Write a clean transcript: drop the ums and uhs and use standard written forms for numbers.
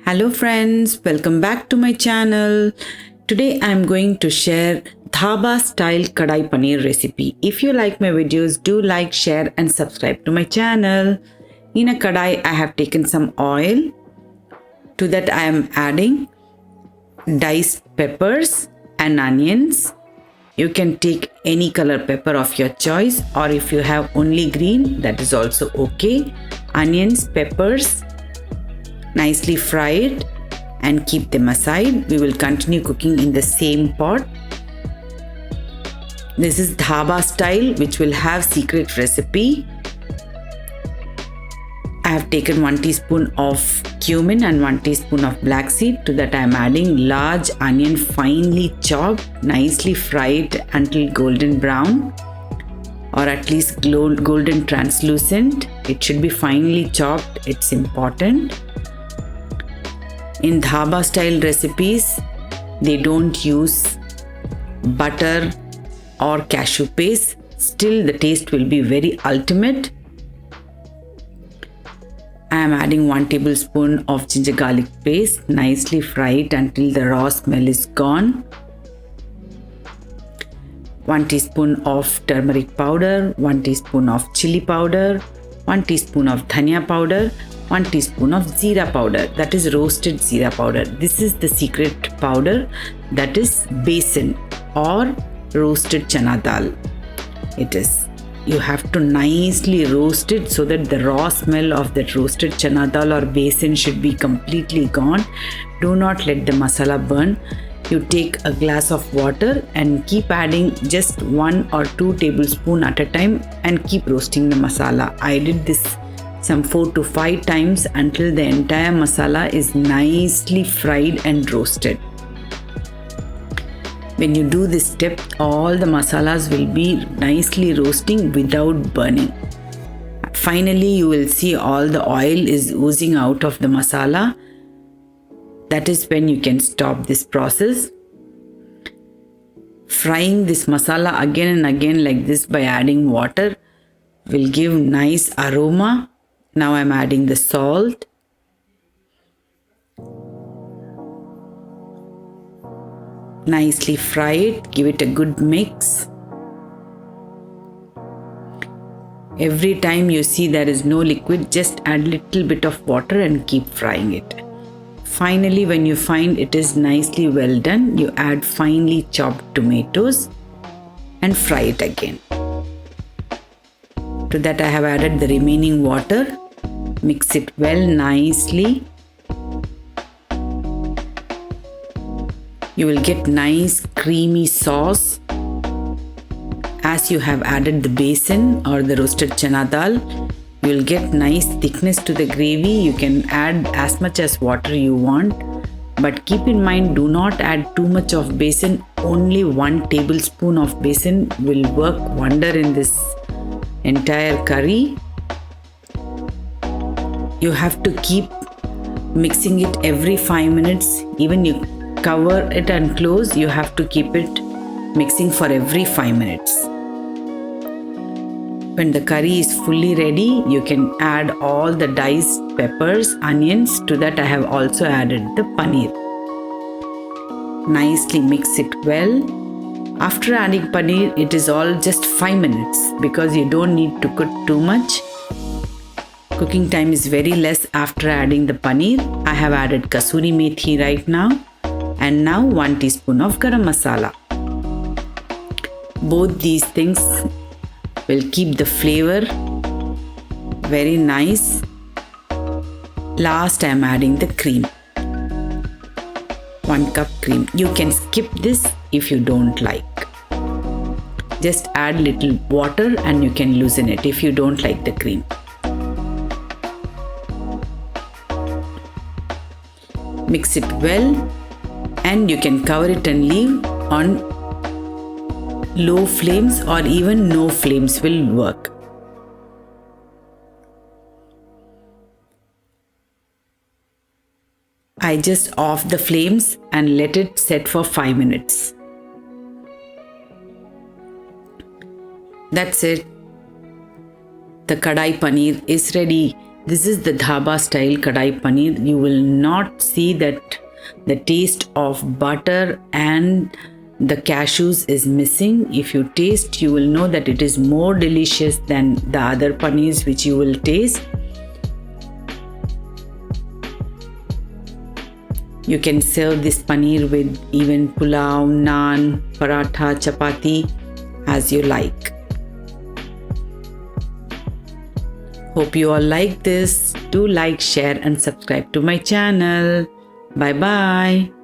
Hello friends, welcome back to my channel. Today I am going to share Dhaba style kadai Paneer recipe. If you like my videos, do like, share and subscribe to my channel. In a kadai I have taken some oil. To that I am adding diced peppers and onions. You can take any color pepper of your choice, or if you have only green, that is also okay. Onions, peppers, nicely fried, and keep them aside. We will continue cooking in the same pot. This is Dhaba style, which will have secret recipe. I have taken 1 teaspoon of cumin and 1 teaspoon of black seed. To that I am adding large onion, finely chopped, nicely fried until golden brown, or at least golden translucent. It should be finely chopped, it's important. In Dhaba style recipes, they don't use butter or cashew paste. Still, the taste will be very ultimate. I am adding 1 tablespoon of ginger garlic paste, nicely fried until the raw smell is gone. 1 teaspoon of turmeric powder, 1 teaspoon of chili powder, 1 teaspoon of dhania powder, 1 teaspoon of jeera powder, that is roasted jeera powder. This is the secret powder, that is besan or roasted chana dal. It is. You have to nicely roast it so that the raw smell of that roasted chana dal or besan should be completely gone. Do not let the masala burn. You take a glass of water and keep adding just 1 or 2 tablespoons at a time and keep roasting the masala. I did this some 4 to 5 times until the entire masala is nicely fried and roasted. When you do this step, all the masalas will be nicely roasting without burning. Finally, you will see all the oil is oozing out of the masala. That is when you can stop this process. Frying this masala again and again like this by adding water will give nice aroma. Now I am adding the salt. Nicely fry it, give it a good mix. Every time you see there is no liquid, just add little bit of water and keep frying it. Finally, when you find it is nicely well done, you add finely chopped tomatoes and fry it again. To that I have added the remaining water. Mix it well nicely. You will get nice creamy sauce. As you have added the besan or the roasted chana dal, you will get nice thickness to the gravy. You can add as much as water you want, but keep in mind, do not add too much of besan. Only 1 tablespoon of besan will work wonder in this entire curry. You have to keep mixing it every 5 minutes. Even you cover it and close, you have to keep it mixing for every 5 minutes. When the curry is fully ready, you can add all the diced peppers, onions. To that I have also added the paneer. Nicely mix it well. After adding paneer, it is all just 5 minutes because you don't need to cook too much. Cooking time is very less after adding the paneer. I have added Kasuri Methi right now. And now 1 teaspoon of Garam Masala. Both these things will keep the flavor very nice. Last I am adding the cream. 1 cup cream. You can skip this if you don't like. Just add little water and you can loosen it if you don't like the cream. Mix it well. And you can cover it and leave on low flames, or even no flames will work. I just off the flames and let it set for 5 minutes. That's it. The kadai paneer is ready. This is the dhaba style kadai paneer. You will not see that the taste of butter and the cashews is missing. If you taste, you will know that it is more delicious than the other paneers which you will taste. You can serve this paneer with even pulao, naan, paratha, chapati as you like. Hope you all like this. Do like, share and subscribe to my channel. Bye bye.